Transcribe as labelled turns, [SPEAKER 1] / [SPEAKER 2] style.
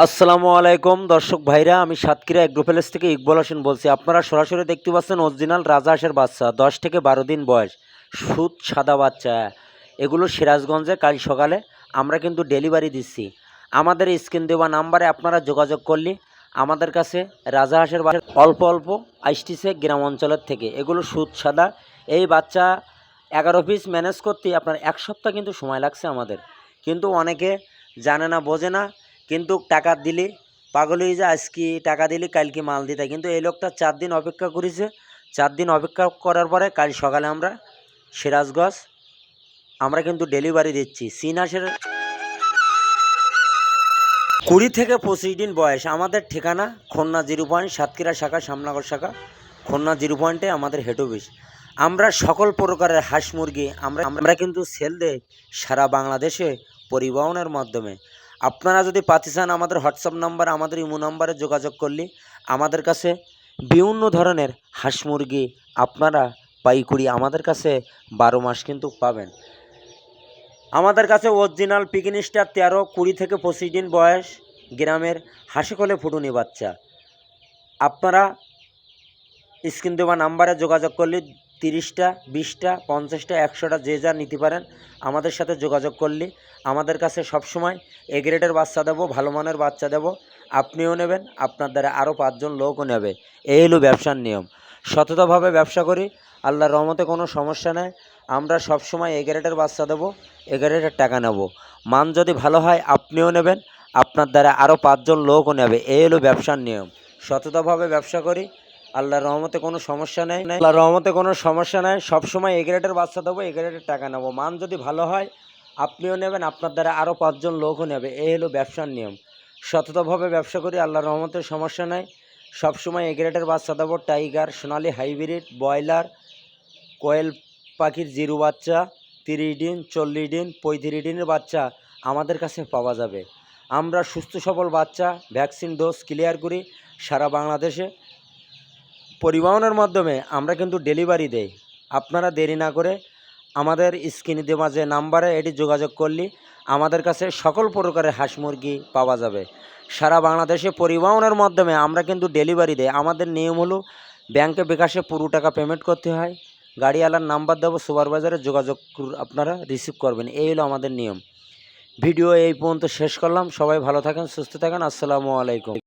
[SPEAKER 1] আসসালামু আলাইকুম দর্শক ভাইরা, আমি সাতক্ষীরা এগ্রো প্যালেস থেকে ইকবাল হোসেন বলছি। আপনারা সরাসরি দেখতে পাচ্ছেন অরিজিনাল রাজহাঁসের বাচ্চা, 10 থেকে 12 দিন বয়স, সুদ সাদা বাচ্চা। এগুলো সিরাজগঞ্জে কাল সকালে আমরা কিন্তু ডেলিভারি দিচ্ছি। আমাদের স্ক্রিন দেওয়া নাম্বারে আপনারা যোগাযোগ করলে আমাদের কাছে রাজহাঁসের বাচ্চা অল্প অল্প আসতেছে গ্রাম অঞ্চলের থেকে। এগুলো সুদ সাদা। এই বাচ্চা 11 পিস ম্যানেজ করতে আপনার 1 সপ্তাহ কিন্তু সময় লাগছে আমাদের। কিন্তু অনেকে জানে না, বোঝে না, কিন্তু টাকা দিলে পাগল হয়ে যায়। আজকে টাকা দিলে কালকে মাল দিতে, কিন্তু এই লোকটা 4 দিন অপেক্ষা করেছে। 4 দিন অপেক্ষা করার পরে কাল সকালে আমরা সিরাজগঞ্জ আমরা কিন্তু ডেলিভারি দিচ্ছি। সিনাসের 20 থেকে 25 দিন বয়স। আমাদের ঠিকানা খুলনা 0 পয়েন্ট, সাতক্ষীরা শাখা, শ্যামনগর শাখা, খুলনা 0 পয়েন্টে আমাদের হেড অফিস। আমরা সকল প্রকারের হাঁস মুরগি আমরা কিন্তু সেল দেই সারা বাংলাদেশে পরিবহনের মাধ্যমে। আপনারা যদি পাতে চান আমাদের হোয়াটসঅ্যাপ নাম্বার, আমাদের ইমো নাম্বারে যোগাযোগ করলে আমাদের কাছে বিভিন্ন ধরনের হাঁস মুরগি আপনারা পাইকারি আমাদের কাছে 12 মাস কিন্তু পাবেন। আমাদের কাছে অরিজিনাল পিকিন স্টার 13, 20 থেকে 25 দিন বয়স গ্রামের হাসি খোলে ফুটুনি বাচ্চা। আপনারা স্ক্রিন দেওয়া নাম্বারে যোগাযোগ করলে 30টা, 20টা, 50টা, 100টা যে যা নিতে পারেন। আমাদের সাথে যোগাযোগ করলে আমাদের কাছে সবসময় এ গ্রেডের বাচ্চা দেবো, ভালো মানের বাচ্চা দেবো। আপনিও নেবেন, আপনার দ্বারা আরও 5 জন লোকও নেবে। এই হলো ব্যবসার নিয়ম। সততাভাবে ব্যবসা করি, আল্লাহর রহমতে কোনো সমস্যা নেই। আমরা সবসময় এ গ্রেডের বাচ্চা দেবো, এ গ্রেডের টাকা নেব। মান যদি ভালো হয় আপনিও নেবেন, আপনার দ্বারা আরও 5 জন লোকও নেবে। এই হলো ব্যবসার নিয়ম। সততাভাবে ব্যবসা করি, আল্লাহর রহমতে কোনো সমস্যা নেই। আল্লাহর রহমতে কোনো সমস্যা নেই। সবসময় এ গ্রেডের বাচ্চা দেবো, এ গ্রেডের টাকা নেব। মান যদি ভালো হয় আপনিও নেবেন, আপনার দ্বারা আরও 5 জন লোকও নেবে। এই হলো ব্যবসার নিয়ম। সততাভাবে ব্যবসা করি, আল্লাহর রহমতে সমস্যা নেই। সবসময় এ গ্রেডের বাচ্চা দেবো। টাইগার, সোনালি, হাইব্রিড, ব্রয়লার, কোয়েল পাখির জিরো বাচ্চা, 30 দিন, 40 দিন, 35 দিনের বাচ্চা আমাদের কাছে পাওয়া যাবে। আমরা সুস্থ সবল বাচ্চা ভ্যাকসিন ডোজ ক্লিয়ার করি সারা বাংলাদেশে পরিবহনের মাধ্যমে। আমরা কিন্তু ডেলিভারি দেই। আপনারা দেরি না করে আমাদের স্ক্রিনে দেওয়া যে নাম্বারে এটি যোগাযোগ করলে আমাদের কাছে সকল প্রকারের হাঁস মুরগি পাওয়া যাবে। সারা বাংলাদেশে পরিবহনের মাধ্যমে আমরা কিন্তু ডেলিভারি দেই। আমাদের নিয়ম হলো ব্যাংকে বিকাশে পুরো টাকা পেমেন্ট করতে হয়। গাড়িওয়ালার নাম্বার দেবো, সুপারভাইজারে যোগাযোগ আপনারা রিসিভ করবেন। এই হলো আমাদের নিয়ম। ভিডিও এই পর্যন্ত শেষ করলাম। সবাই ভালো থাকেন, সুস্থ থাকেন। আসসালামু আলাইকুম।